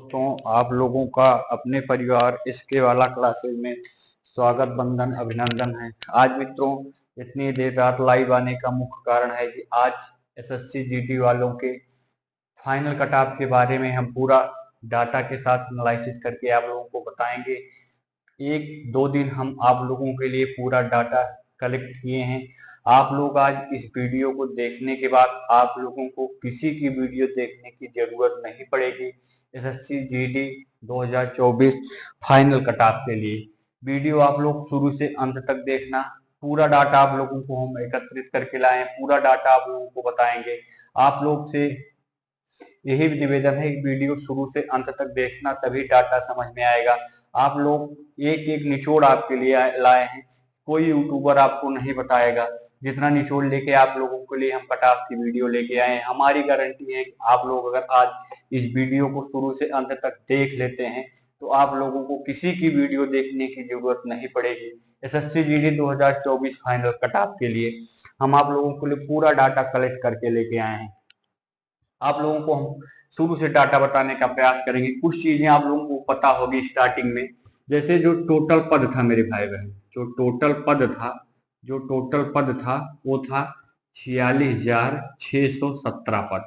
दोस्तों, आप लोगों का अपने परिवार इसके वाला क्लासेस में स्वागत, बंधन, अभिनंदन है। आज मित्रों, इतनी देर रात लाइव आने का मुख्य कारण है कि आज एसएससी जीडी वालों के फाइनल कट ऑफ के बारे में हम पूरा डाटा के साथ एनालिसिस करके आप लोगों को बताएंगे। एक दो दिन हम आप लोगों के लिए पूरा डाटा कलेक्ट किए हैं। आप लोग आज इस वीडियो को देखने के बाद आप लोगों को किसी की वीडियो देखने की जरूरत नहीं पड़ेगी। SSC GD 2024 final cut off के लिए वीडियो आप लोग शुरू से अंत तक देखना। पूरा डाटा आप लोगों को हम एकत्रित करके लाए हैं, पूरा डाटा आप लोगों को बताएंगे। आप लोग से यही निवेदन है, वीडियो शुरू से अंत तक देखना, तभी डाटा समझ में आएगा। आप लोग एक एक निचोड़ आपके लिए लाए हैं, कोई यूट्यूबर आपको नहीं बताएगा जितना निचोड़ लेके आप लोगों के लिए हम कट ऑफ की वीडियो लेके आए हैं। हमारी गारंटी है कि आप लोग अगर आज इस वीडियो को शुरू से अंत तक देख लेते हैं तो आप लोगों को किसी की वीडियो देखने की जरूरत नहीं पड़ेगी। SSC GD 2024 final cut off के लिए हम आप लोगों के लिए पूरा डाटा कलेक्ट करके लेके आए हैं। आप लोगों को हम शुरू से डाटा बताने का प्रयास करेंगे। कुछ चीजें आप लोगों को पता होगी स्टार्टिंग में, जैसे जो टोटल पद था मेरे भाई बहन, जो टोटल पद था वो था 46,617 पद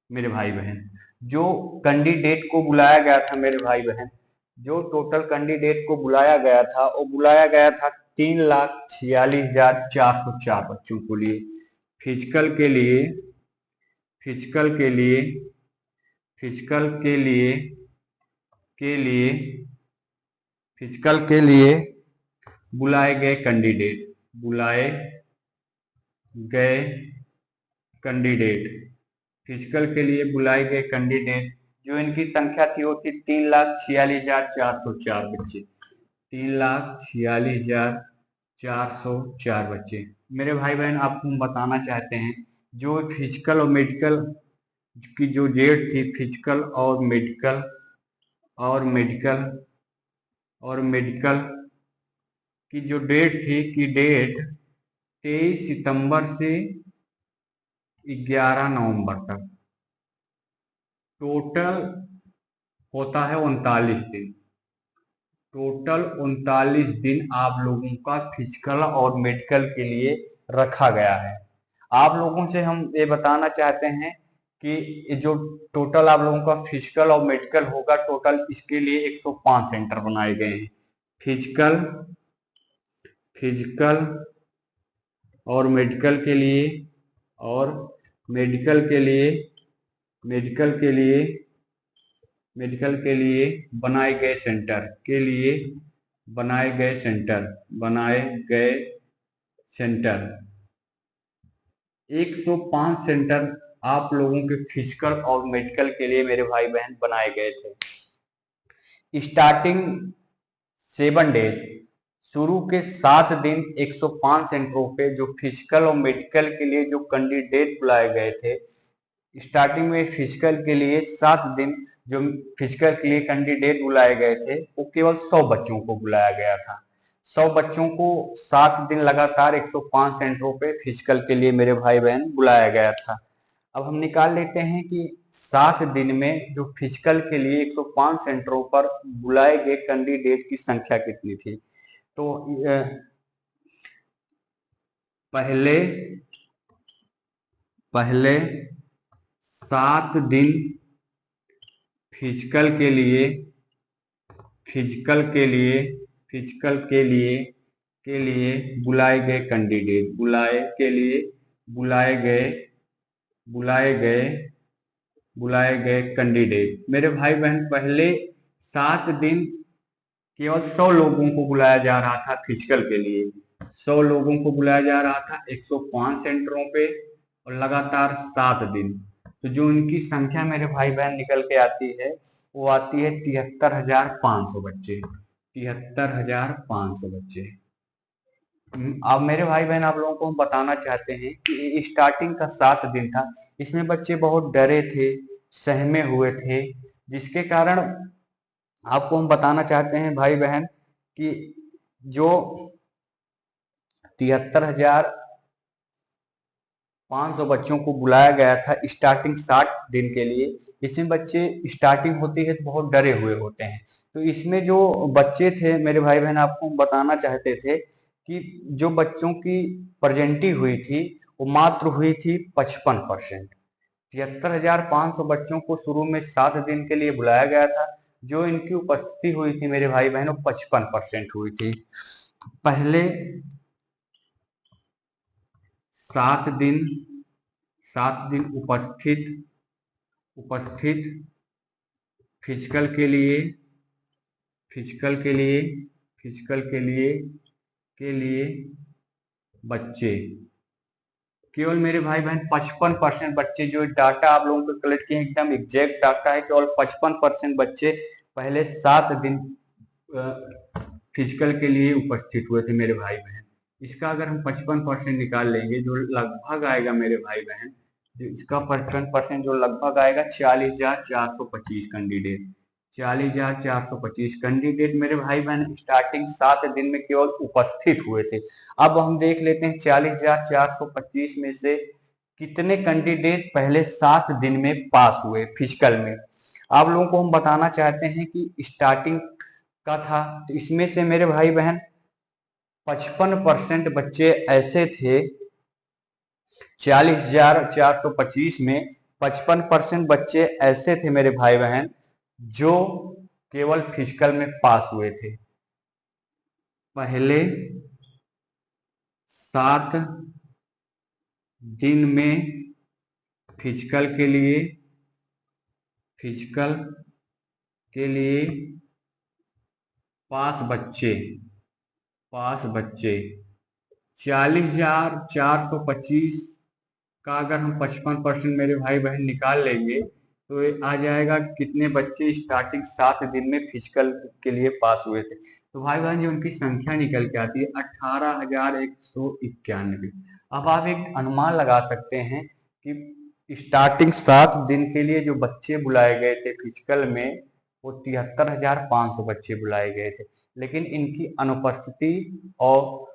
मेरे भाई बहन। जो कैंडिडेट को बुलाया गया था मेरे भाई बहन, जो टोटल कैंडिडेट को बुलाया गया था वो बुलाया गया था 3,46,404 बच्चों को लिए। फिजिकल के लिए फिजिकल के लिए फिजिकल के लिए के लिए फिजिकल के लिए बुलाए गए फिजिकल के लिए बुलाए गए कैंडिडेट जो इनकी संख्या थी वो थी 3,46,404 बच्चे। 3,46,404 बच्चे मेरे भाई बहन। आपको हम बताना चाहते हैं जो फिजिकल और मेडिकल की जो डेट थी, फिजिकल और मेडिकल की जो डेट थी कि डेट 23 सितंबर से 11 नवंबर तक टोटल होता है 39 दिन। टोटल 39 दिन आप लोगों का फिजिकल और मेडिकल के लिए रखा गया है। आप लोगों से हम ये बताना चाहते हैं कि जो टोटल आप लोगों का फिजिकल और मेडिकल होगा, टोटल इसके लिए 105 सेंटर बनाए गए हैं। फिजिकल और मेडिकल के लिए और मेडिकल के लिए बनाए गए सेंटर 105 सेंटर आप लोगों के फिजिकल और मेडिकल के लिए मेरे भाई बहन बनाए गए थे। स्टार्टिंग 7 डेज, शुरू के 7 दिन 105 सेंटरों पे जो फिजिकल और मेडिकल के लिए जो कैंडिडेट बुलाए गए थे, स्टार्टिंग में फिजिकल के लिए 7 दिन जो फिजिकल के लिए कैंडिडेट बुलाए गए थे वो केवल 100 बच्चों को बुलाया गया था। 100 बच्चों को 7 दिन लगातार 105 सेंटरों पे फिजिकल के लिए मेरे भाई बहन बुलाया गया था। अब हम निकाल लेते हैं कि 7 दिन में जो फिजिकल के लिए 105 सेंटरों पर बुलाए गए कैंडिडेट की संख्या कितनी थी। तो पहले 7 दिन फिजिकल के लिए बुलाए गए कैंडिडेट मेरे भाई बहन, पहले 7 दिन केवल 100 लोगों को बुलाया जा रहा था फिजिकल के लिए। 100 लोगों को बुलाया जा रहा था 105 सेंटरों पे और लगातार 7 दिन। तो जो उनकी संख्या मेरे भाई बहन निकल के आती है वो आती है 73,500 बच्चे। 73,500 बच्चे। अब मेरे भाई बहन, आप लोगों को हम बताना चाहते हैं कि स्टार्टिंग का 7 दिन था, इसमें बच्चे बहुत डरे थे, सहमे हुए थे, जिसके कारण आपको हम बताना चाहते हैं भाई बहन कि जो 73,000 500 बच्चों को बुलाया गया था स्टार्टिंग 60 दिन के लिए। इसमें बच्चे स्टार्टिंग होती है तो बहुत डरे हुए होते हैं। तो इसमें जो बच्चे थे मेरे भाई बहन, आपको बताना चाहते थे कि जो बच्चों की प्रेजेंटी हुई थी वो मात्र हुई थी 55%। 73,500 बच्चों को शुरू में 7 दिन के लिए बुलाया गया था। जो इनकी उपस्थिति हुई थी मेरे भाई बहनों 55% हुई थी। पहले 7 दिन 7 दिन उपस्थित फिजिकल के लिए फिजिकल के लिए फिजिकल के लिए बच्चे, केवल मेरे भाई बहन 55% बच्चे, जो डाटा आप लोगों को कलेक्ट किए एकदम एग्जैक्ट डाटा है, केवल 55% बच्चे पहले 7 दिन फिजिकल के लिए उपस्थित हुए थे मेरे भाई बहन। इसका अगर हम 55% निकाल लेंगे जो लगभग आएगा मेरे भाई बहन, इसका 55% जो लगभग आएगा 40,425 कैंडिडेट। 40,425 कैंडिडेट मेरे भाई बहन स्टार्टिंग 7 दिन में केवल उपस्थित हुए थे। अब हम देख लेते हैं 40,425 में से कितने कैंडिडेट पहले 7 दिन में पास हुए फिजिकल में। आप लोगों को हम बताना चाहते हैं कि स्टार्टिंग का था तो इसमें से मेरे भाई बहन 55% बच्चे ऐसे थे। 40,425 में 55% बच्चे ऐसे थे मेरे भाई बहन जो केवल फिजिकल में पास हुए थे। पहले 7 दिन में फिजिकल के लिए पास बच्चे 40,425 का अगर हम 55% मेरे भाई बहन निकाल लेंगे तो ये आ जाएगा कितने बच्चे स्टार्टिंग 7 दिन में फिजिकल के लिए पास हुए थे। तो भाई बहन जो उनकी संख्या निकल के आती है 18,191। अब आप एक अनुमान लगा सकते हैं कि स्टार्टिंग 7 दिन के लिए जो बच्चे बुलाए गए थे फिजिकल में वो 73,500 बच्चे बुलाए गए थे, लेकिन इनकी अनुपस्थिति और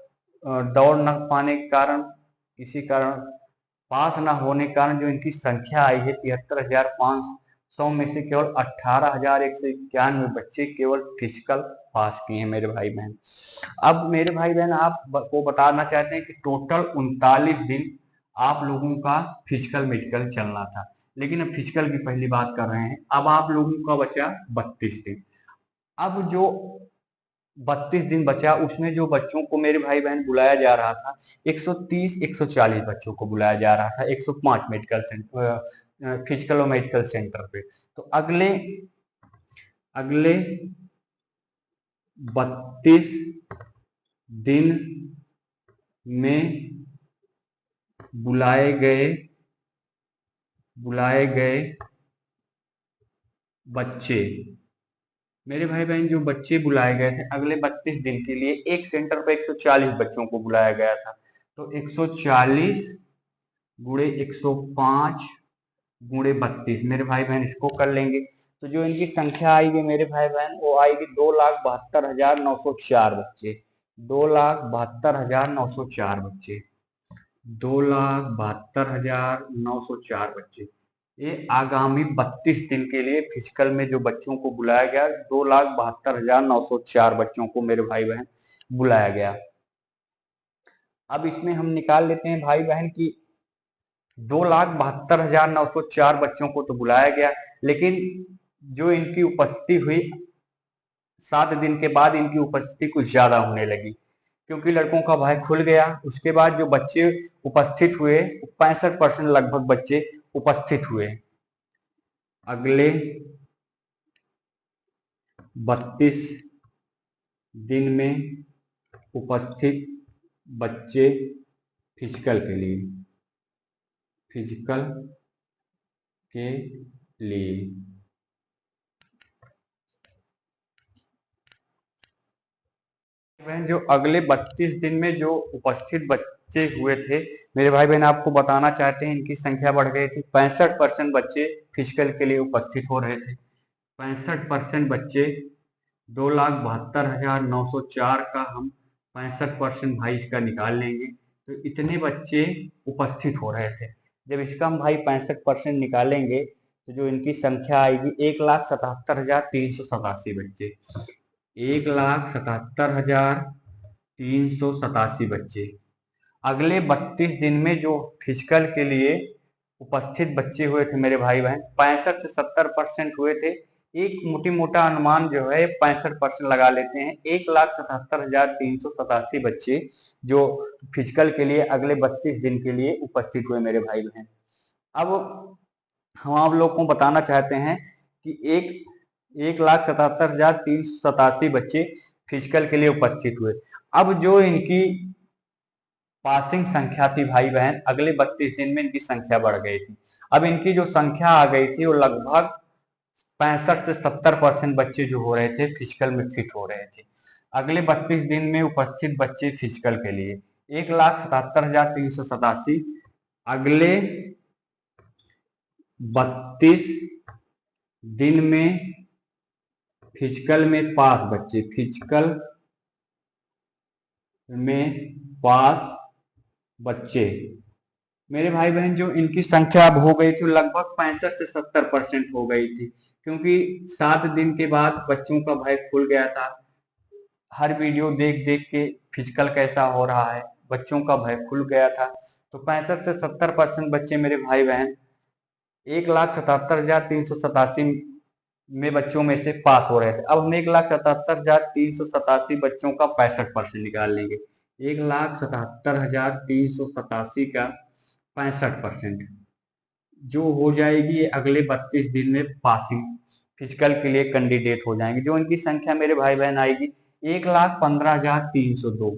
दौड़ न पाने के कारण, इसी कारण पास न होने के कारण जो इनकी संख्या आई है 73,500 में से केवल 18,191 बच्चे केवल फिजिकल पास किए हैं मेरे भाई बहन। अब मेरे भाई बहन आपको बताना चाहते हैं कि टोटल 39 दिन आप लोगों का फिजिकल मेडिकल चलना था, लेकिन अब फिजिकल की पहली बात कर रहे हैं। अब आप लोगों का बचा 32 दिन। अब जो 32 दिन बचा उसमें जो बच्चों को मेरे भाई बहन बुलाया जा रहा था 130 140 बच्चों को बुलाया जा रहा था 105 मेडिकल सेंटर फिजिकल और मेडिकल सेंटर पे। तो अगले 32 दिन में बुलाए गए बच्चे, मेरे भाई बहन जो बच्चे बुलाए गए थे अगले 32 दिन के लिए एक सेंटर पे 140 बच्चों को बुलाया गया था। तो 140 गुणे 105 गुणे 32 मेरे भाई बहन इसको कर लेंगे तो जो इनकी संख्या आएगी मेरे भाई बहन वो आएगी 2,72,904 बच्चे। 2,72,904 बच्चे 2,72,904 बच्चे। ये आगामी 32 दिन के लिए फिजिकल में जो बच्चों को बुलाया गया 2,72,904 बच्चों को मेरे भाई बहन बुलाया गया। अब इसमें हम निकाल लेते हैं भाई बहन की 2,72,904 बच्चों को तो बुलाया गया, लेकिन जो इनकी उपस्थिति हुई 7 दिन के बाद इनकी उपस्थिति कुछ ज्यादा होने लगी क्योंकि लड़कों का भय खुल गया। उसके बाद जो बच्चे उपस्थित हुए 65% लगभग बच्चे उपस्थित हुए। अगले 32 दिन में उपस्थित बच्चे फिजिकल के लिए जो अगले 32 दिन में जो उपस्थित बच्चे हुए थे मेरे भाई बहन आपको बताना चाहते हैं इनकी संख्या बढ़ गई थी। 65% बच्चे फिजिकल के लिए उपस्थित हो रहे थे। 65% बच्चे 2,72,904 का हम 65% भाई इसका निकाल लेंगे तो इतने बच्चे उपस्थित हो रहे थे। जब इसका हम भाई 65% निकालेंगे तो जो इनकी संख्या आएगी 1,77,387 बच्चे। 1,77,387 बच्चे। अगले 32 दिन में जो फिजिकल के लिए उपस्थित बच्चे हुए थे मेरे भाई बहन, 65 से 70% हुए थे। एक मोटी मोटा अनुमान जो है 65% लगा लेते हैं। 1,77,387 बच्चे जो फिजिकल के लिए अगले 32 दिन के लिए उपस्थित हुए मेरे भाई बहन। अब हम आप लोग को बताना चाहते हैं कि 1,77,387 बच्चे फिजिकल के लिए उपस्थित हुए। अब जो इनकी पासिंग संख्या थी भाई बहन, अगले 32 दिन में इनकी संख्या बढ़ गई थी। अब इनकी जो संख्या आ गई थी वो लगभग 65 से 70% बच्चे जो हो रहे थे फिजिकल में फिट हो रहे थे। अगले 32 दिन में उपस्थित बच्चे फिजिकल के लिए 1,77,387। अगले 32 दिन में फिजिकल में पास बच्चे, फिजिकल में पास बच्चे मेरे भाई बहन जो इनकी संख्या अब हो गई थी लगभग 65 से 70% हो गई थी, क्योंकि 7 दिन के बाद बच्चों का भय खुल गया था। हर वीडियो देख देख के फिजिकल कैसा हो रहा है, बच्चों का भय खुल गया था। तो 65 से 70% बच्चे मेरे भाई बहन 1,77,387 में बच्चों में से पास हो रहे थे। अब हम 1,77,387 बच्चों का 65% निकाल लेंगे। 1,77,387 का 65% जो हो जाएगी ये अगले 32 दिन में पासिंग फिजिकल के लिए कैंडिडेट हो जाएंगे। जो इनकी संख्या मेरे भाई बहन आएगी 1,15,302।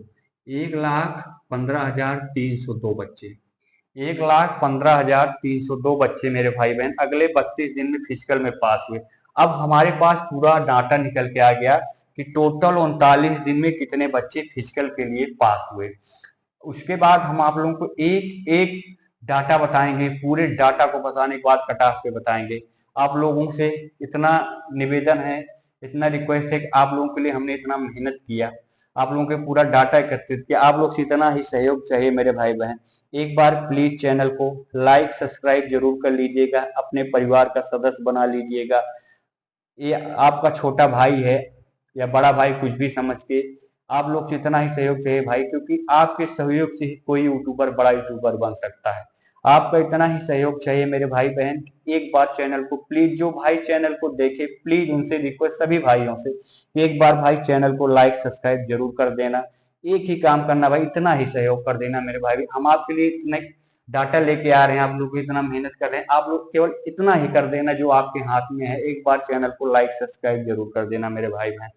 1,15,302 बच्चे। 1,15,302 बच्चे मेरे भाई बहन अगले 32 दिन में फिजिकल में पास हुए। अब हमारे पास पूरा डाटा निकल के आ गया कि टोटल 39 दिन में कितने बच्चे फिजिकल के लिए पास हुए। उसके बाद हम आप लोगों को एक एक डाटा बताएंगे, पूरे डाटा को बताने के बाद कट ऑफ पे बताएंगे। आप लोगों से इतना निवेदन है, इतना रिक्वेस्ट है कि आप लोगों के लिए हमने इतना मेहनत किया, आप लोगों के पूरा डाटा एकत्रित किया, आप लोग से इतना ही सहयोग चाहिए मेरे भाई बहन। एक बार प्लीज चैनल को लाइक सब्सक्राइब जरूर कर लीजिएगा, अपने परिवार का सदस्य बना लीजिएगा। ये आपका छोटा भाई है या बड़ा भाई कुछ भी समझ के, आप लोग से इतना ही सहयोग चाहिए भाई, क्योंकि आपके सहयोग से ही कोई यूट्यूबर बड़ा यूट्यूबर बन सकता है। आपका इतना ही सहयोग चाहिए मेरे भाई बहन। एक बार चैनल को प्लीज, जो भाई चैनल को देखे प्लीज उनसे रिक्वेस्ट सभी भाइयों से कि एक बार भाई चैनल को लाइक सब्सक्राइब जरूर कर देना। एक ही काम करना भाई, इतना ही सहयोग कर देना मेरे भाई। हम आपके लिए इतने डाटा लेके आ रहे हैं, आप लोग इतना मेहनत कर रहे हैं, आप लोग केवल इतना ही कर देना जो आपके हाथ में है। एक बार चैनल को लाइक सब्सक्राइब जरूर कर देना मेरे भाई बहन।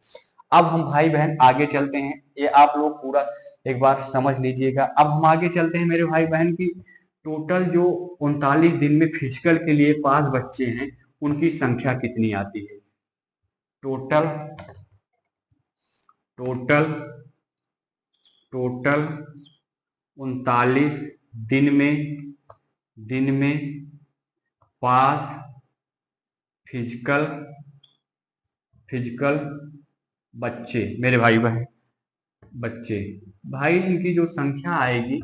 अब हम भाई बहन आगे चलते हैं, ये आप लोग पूरा एक बार समझ लीजिएगा। अब हम आगे चलते हैं मेरे भाई बहन की टोटल जो 39 दिन में फिजिकल के लिए पास बच्चे हैं उनकी संख्या कितनी आती है। टोटल टोटल टोटल 39 दिन में पास फिजिकल बच्चे मेरे भाई बहन बच्चे भाई इनकी जो संख्या आएगी,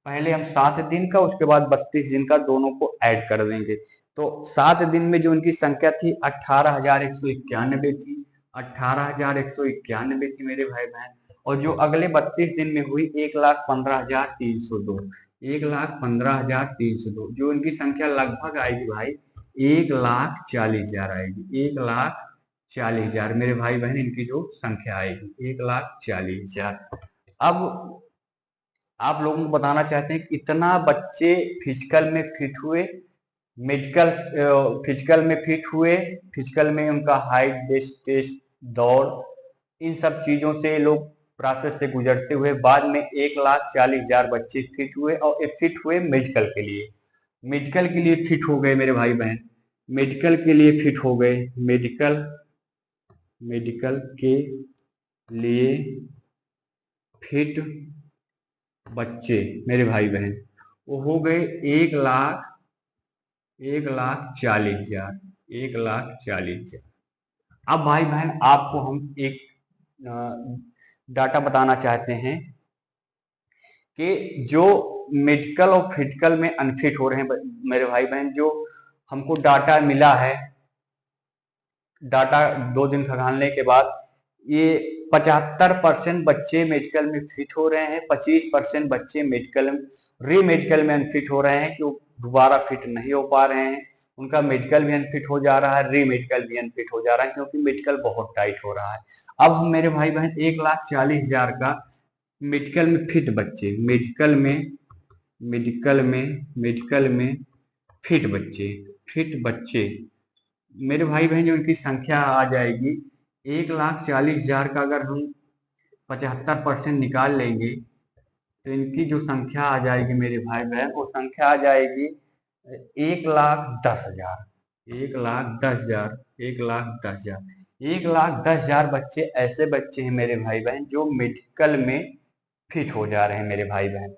पहले हम 7 दिन का उसके बाद 32 दिन का दोनों को ऐड कर देंगे। तो 7 दिन में जो इनकी संख्या थी 18,191 थी, 18,191 थी मेरे भाई बहन। और जो अगले 32 दिन में हुई 1,15,302, 1,15,302 जो इनकी संख्या लगभग आएगी भाई 1,40,000 आएगी। 1,40,000 मेरे भाई बहन इनकी जो संख्या आएगी 1,40,000। अब आप लोगों को बताना चाहते हैं कि इतना बच्चे फिजिकल में फिट हुए, मेडिकल फिजिकल में फिट हुए, फिजिकल में उनका हाइट वेट टेस्ट दौड़ इन सब चीजों से लोग प्रोसेस से गुजरते हुए बाद में 1,40,000 बच्चे फिट हुए और फिट हुए मेडिकल के लिए। मेडिकल के लिए फिट हो गए मेरे भाई बहन, मेडिकल के लिए फिट हो गए, मेडिकल के लिए फिट बच्चे मेरे भाई बहन वो हो गए 1,40,000, 1,40,000। अब भाई बहन आपको हम एक डाटा बताना चाहते हैं कि जो मेडिकल और फिजिकल में अनफिट हो रहे हैं मेरे भाई बहन, जो हमको डाटा मिला है, डाटा 2 दिन खंगालने के बाद, ये 75% बच्चे मेडिकल में फिट हो रहे हैं, 25% बच्चे मेडिकल में अनफिट हो रहे हैं कि वो दोबारा फिट नहीं हो पा रहे हैं। उनका मेडिकल भी अनफिट हो जा रहा है, री मेडिकल भी अनफिट हो जा रहा है, क्योंकि मेडिकल बहुत टाइट हो रहा है। अब हम मेरे भाई बहन 1,40,000 का मेडिकल में फिट बच्चे, मेडिकल में फिट बच्चे मेरे भाई बहन, जो इनकी संख्या आ जाएगी 1,40,000 का, अगर हम 75% निकाल लेंगे तो इनकी जो संख्या आ जाएगी मेरे भाई बहन, वो संख्या आ जाएगी 1,10,000, 1,10,000, 1,10,000, 1,10,000 बच्चे ऐसे बच्चे हैं मेरे भाई बहन जो मेडिकल में फिट हो जा रहे हैं मेरे भाई बहन।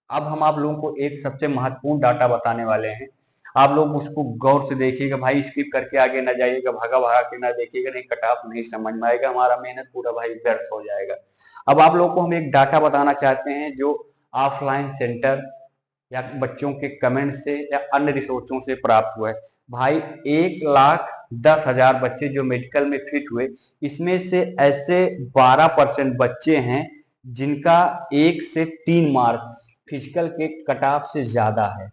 अब हम आप लोगों को एक सबसे महत्वपूर्ण डाटा बताने वाले हैं, आप लोग उसको गौर से देखिएगा भाई, स्किप करके आगे ना जाइएगा, भागा भागा के ना देखिएगा, नहीं कट ऑफ नहीं समझ में आएगा, हमारा मेहनत पूरा भाई व्यर्थ हो जाएगा। अब आप लोग को हम एक डाटा बताना चाहते हैं जो ऑफलाइन सेंटर या बच्चों के कमेंट से या अन्य रिसोर्सों से प्राप्त हुआ है। भाई 1,10,000 बच्चे जो मेडिकल में फिट हुए, इसमें से ऐसे 12% बच्चे हैं जिनका 1 से 3 मार्क फिजिकल के कट ऑफ से ज्यादा है।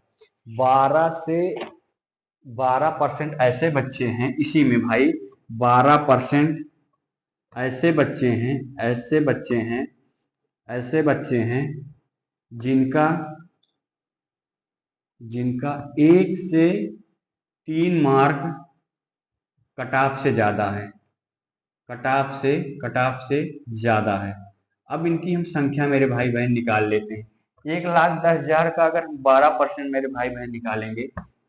12% ऐसे बच्चे हैं, इसी में भाई 12% ऐसे बच्चे हैं जिनका 1 से 3 मार्क कट ऑफ से ज्यादा है, कट ऑफ से ज्यादा है। अब इनकी हम संख्या मेरे भाई बहन निकाल लेते हैं। 1,10,000 का अगर हम 12% मेरे भाई बहन निकालेंगे,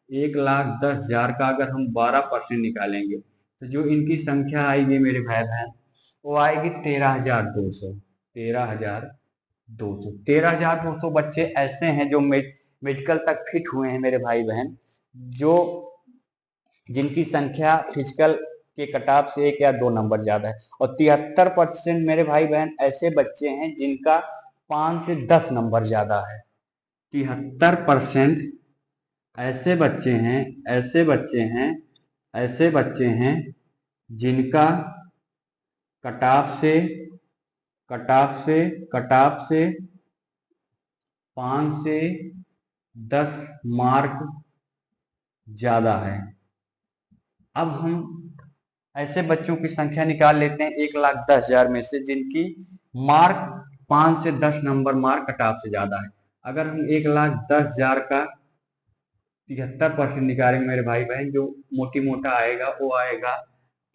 1,10,000 का अगर हम 12% निकालेंगे तो जो इनकी संख्या आएगी मेरे भाई बहन, वो आएगी 13,200, 13,200, 13,200 बच्चे ऐसे हैं जो मेडिकल तक फिट हुए हैं मेरे भाई बहन, जो जिनकी संख्या फिजिकल के कटाव से 1 या 2 नंबर ज्यादा है। और 73% मेरे भाई बहन ऐसे बच्चे हैं जिनका 5 से 10 नंबर ज्यादा है। 73% ऐसे बच्चे हैं जिनका कटाव से 5 से 10 मार्क ज्यादा है। अब हम ऐसे बच्चों की संख्या निकाल लेते हैं 1,10,000 में से जिनकी मार्क 5 से 10 नंबर मार्क कट ऑफ से ज्यादा है। अगर हम 1,10,000 का 73% निकालेंगे मेरे भाई बहन, जो मोटी मोटा आएगा वो आएगा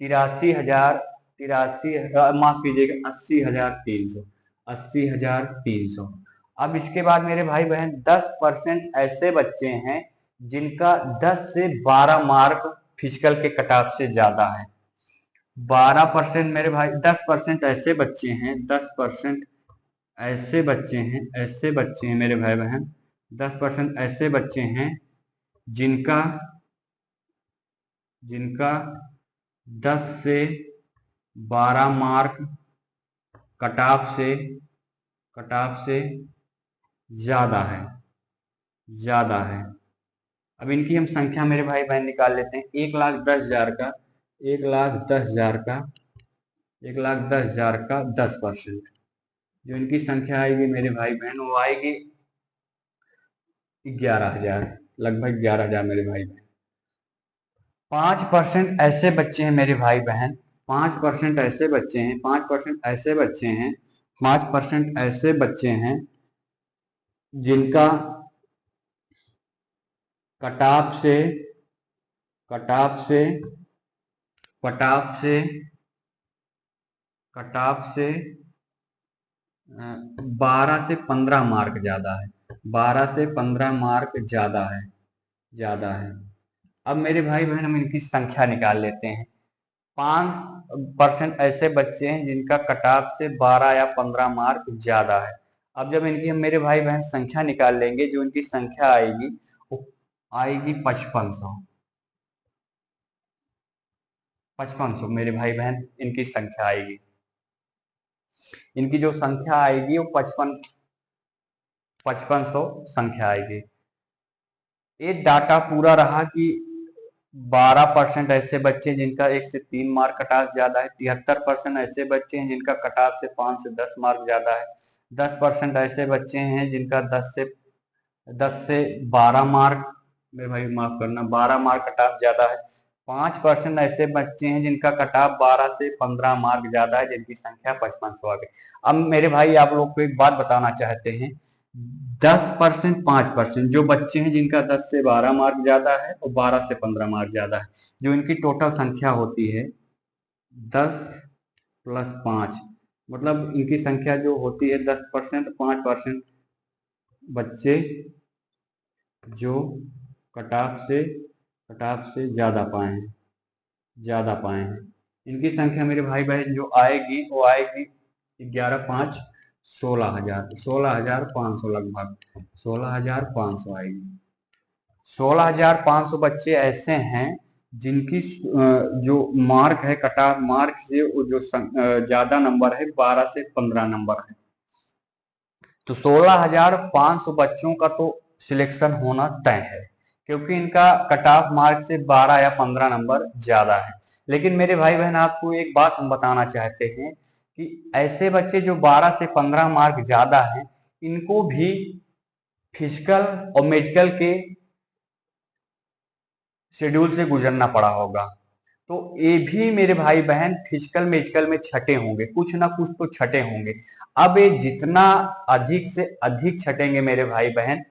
80,300। अब इसके बाद मेरे भाई बहन 10% ऐसे बच्चे हैं जिनका 10 से 12 मार्क फिजिकल के कट ऑफ से ज्यादा है। 12% मेरे भाई, 10% ऐसे बच्चे हैं, 10% ऐसे बच्चे हैं मेरे भाई बहन, 10% ऐसे बच्चे हैं जिनका 10 से 12 मार्क कट ऑफ से ज्यादा है। अब इनकी हम संख्या मेरे भाई बहन निकाल लेते हैं। 1,10,000 का 10%, जो इनकी संख्या आएगी मेरे भाई बहन, वो आएगी 11,000, लगभग 11,000 मेरे भाई बहन। 5% ऐसे बच्चे हैं मेरे भाई बहन, 5% ऐसे बच्चे हैं, 5% ऐसे बच्चे हैं जिनका कट ऑफ से 12 से 15 मार्क ज्यादा है, 12 से 15 मार्क ज्यादा है। अब मेरे भाई बहन हम इनकी संख्या निकाल लेते हैं। 5% ऐसे बच्चे हैं जिनका कट ऑफ से 12 या 15 मार्क ज्यादा है। अब जब इनकी हम मेरे भाई बहन संख्या निकाल लेंगे, जो इनकी संख्या आएगी वो आएगी 5500 मेरे भाई बहन इनकी संख्या आएगी। इनकी जो संख्या आएगी वो 55 5500 संख्या आएगी। ये डाटा पूरा रहा कि 12% ऐसे बच्चे जिनका 1 से 3 मार्क कट ऑफ ज्यादा है, 73% ऐसे बच्चे हैं जिनका कट ऑफ से 5 से 10 मार्क ज्यादा है, 10% ऐसे बच्चे हैं जिनका 10 से 12 मार्क, मेरे भाई माफ करना, 12 मार्क कट ऑफ ज्यादा है, 5% ऐसे बच्चे हैं जिनका कट ऑफ 12 से 15 मार्क ज्यादा है, जिनकी संख्या 5500 आ गई। अब मेरे भाई आप लोग को एक बात बताना चाहते हैं, 10% 5% जो बच्चे हैं जिनका 10 से 12 मार्क ज्यादा है और 12 से 15 मार्क ज्यादा है, जो इनकी टोटल संख्या होती है 10 प्लस 5, मतलब इनकी संख्या जो होती है 10%, 5% बच्चे जो कट ऑफ से ज्यादा पाए हैं, इनकी संख्या मेरे भाई बहन जो आएगी वो आएगी 11 5 16,500 लगभग 16,500 आएगी। 16,500 बच्चे ऐसे हैं जिनकी जो मार्क है कट ऑफ मार्क से वो जो ज्यादा नंबर है 12 से 15 नंबर है। तो 16,500 बच्चों का तो सिलेक्शन होना तय है, क्योंकि इनका कट ऑफ मार्क से 12 या 15 नंबर ज्यादा है। लेकिन मेरे भाई बहन आपको एक बात हम बताना चाहते हैं कि ऐसे बच्चे जो 12 से 15 मार्क ज्यादा हैं, इनको भी फिजिकल और मेडिकल के शेड्यूल से गुजरना पड़ा होगा। तो ये भी मेरे भाई बहन फिजिकल मेडिकल में छटे होंगे, कुछ ना कुछ तो छटे होंगे। अब ये जितना अधिक से अधिक छटेंगे मेरे भाई बहन,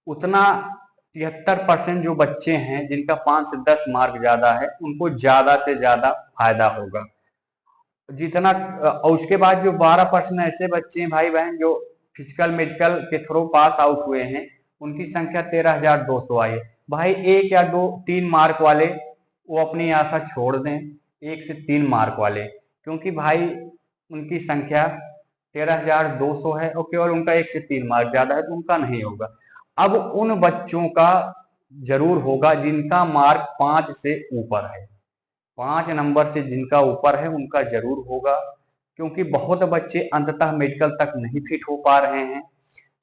उतना 73% जो बच्चे हैं जिनका 5 से 10 मार्क ज्यादा है, उनको ज्यादा से ज्यादा फायदा होगा। जितना और उसके बाद जो 12% ऐसे बच्चे हैं भाई बहन जो फिजिकल मेडिकल के थ्रू पास आउट हुए हैं, उनकी संख्या 13,200 आई है। भाई 1 या 2 3 मार्क वाले वो अपनी आशा छोड़ दें, 1 से 3 मार्क वाले, क्योंकि भाई उनकी संख्या 13,200 है और केवल उनका 1 से 3 मार्क ज्यादा है, तो उनका नहीं होगा। अब उन बच्चों का जरूर होगा जिनका मार्क 5 से ऊपर है, 5 नंबर से जिनका ऊपर है उनका जरूर होगा, क्योंकि बहुत बच्चे अंततः मेडिकल तक नहीं फिट हो पा रहे हैं।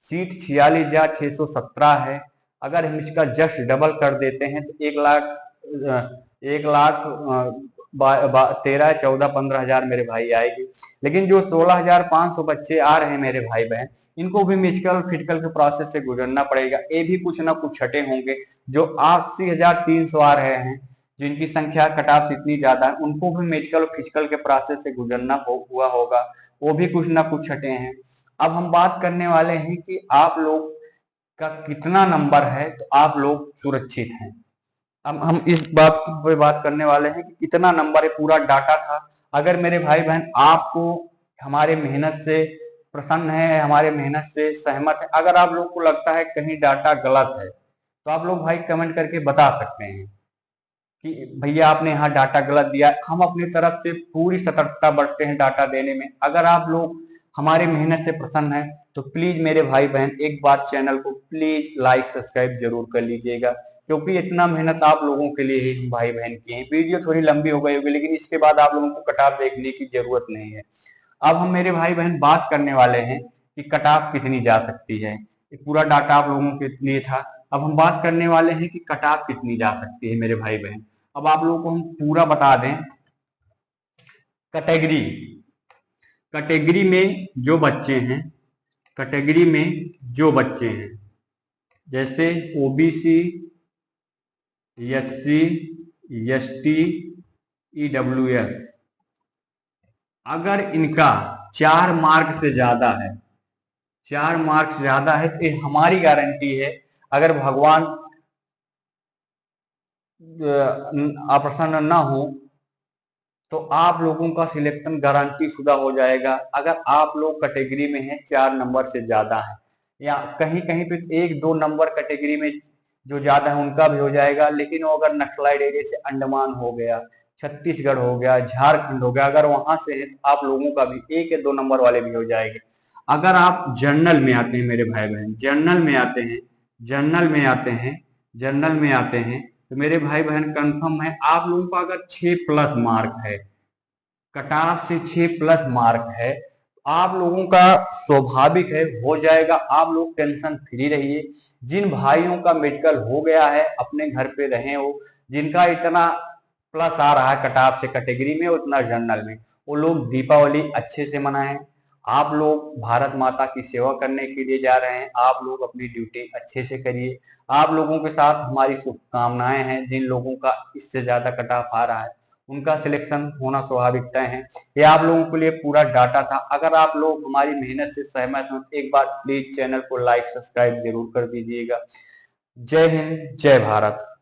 सीट 46,617 है, अगर हम इसका जस्ट डबल कर देते हैं तो 1,13 14 15 हजार मेरे भाई आएगी। लेकिन जो 16,500 बच्चे आ रहे हैं मेरे भाई बहन, इनको भी मेडिकल फिजिकल के प्रोसेस से गुजरना पड़ेगा, ये भी कुछ ना कुछ छठे होंगे। जो 80,300 आ रहे हैं, जिनकी संख्या कट ऑफ इतनी ज्यादा है, उनको भी मेडिकल और फिजिकल के प्रोसेस से गुजरना हुआ होगा, वो भी कुछ ना कुछ छठे हैं। अब हम बात करने वाले हैं कि आप लोग का कितना नंबर है तो आप लोग सुरक्षित हैं। अब हम इस बात पे बात करने वाले हैं कि कितना नंबर है, पूरा डाटा था। अगर मेरे भाई बहन आपको हमारे मेहनत से प्रसन्न है, हमारे मेहनत से सहमत है, अगर आप लोग को लगता है कहीं डाटा गलत है, तो आप लोग भाई कमेंट करके बता सकते हैं कि भैया आपने यहाँ डाटा गलत दिया। हम अपनी तरफ से पूरी सतर्कता बरतते हैं डाटा देने में। अगर आप लोग हमारी मेहनत से प्रसन्न हैं तो प्लीज मेरे भाई बहन एक बार चैनल को प्लीज लाइक सब्सक्राइब जरूर कर लीजिएगा, क्योंकि इतना मेहनत आप लोगों के लिए ही हम भाई बहन किए हैं। वीडियो थोड़ी लंबी हो गई होगी, लेकिन इसके बाद आप लोगों को कटाव देखने की जरूरत नहीं है। अब हम मेरे भाई बहन बात करने वाले हैं कि कटाव कितनी जा सकती है। ये पूरा डाटा आप लोगों के लिए था। अब हम बात करने वाले हैं कि कटाव कितनी जा सकती है मेरे भाई बहन। अब आप लोगों को हम पूरा बता दें, कैटेगरी कैटेगरी में जो बच्चे हैं, कैटेगरी में जो बच्चे हैं जैसे ओबीसी, एससी, एसटी, ईडब्ल्यूएस, अगर इनका 4 मार्क से ज्यादा है, 4 मार्क से ज्यादा है, तो ये हमारी गारंटी है, अगर भगवान अप्रसन्न ना हो तो आप लोगों का सिलेक्शन गारंटी शुदा हो जाएगा। अगर आप लोग कैटेगरी में हैं 4 नंबर से ज्यादा है, या कहीं कहीं पे 1-2 नंबर कैटेगरी में जो ज्यादा है उनका भी हो जाएगा। लेकिन वो अगर नक्सलाइट एरिया से अंडमान हो गया, छत्तीसगढ़ हो गया, झारखंड हो गया, अगर वहां से है तो आप लोगों का भी 1 या 2 नंबर वाले भी हो जाएंगे। अगर आप जर्नल में आते हैं मेरे भाई बहन, जर्नल में आते हैं, जर्नल में आते हैं, तो मेरे भाई बहन कंफर्म है आप लोगों का अगर 6 प्लस मार्क है, कट ऑफ से 6 प्लस मार्क है, आप लोगों का स्वाभाविक है, हो जाएगा। आप लोग टेंशन फ्री रहिए। जिन भाइयों का मेडिकल हो गया है अपने घर पे रहे हो, जिनका इतना प्लस आ रहा है कट ऑफ से कैटेगरी में, उतना जनरल में, वो लोग दीपावली अच्छे से मनाएं। आप लोग भारत माता की सेवा करने के लिए जा रहे हैं, आप लोग अपनी ड्यूटी अच्छे से करिए। आप लोगों के साथ हमारी शुभकामनाएं हैं। जिन लोगों का इससे ज्यादा कट ऑफ आ रहा है उनका सिलेक्शन होना स्वाभाविक तय है। ये आप लोगों के लिए पूरा डाटा था। अगर आप लोग हमारी मेहनत से सहमत हो, एक बार प्लीज चैनल को लाइक सब्सक्राइब जरूर कर दीजिएगा। जय हिंद, जय भारत।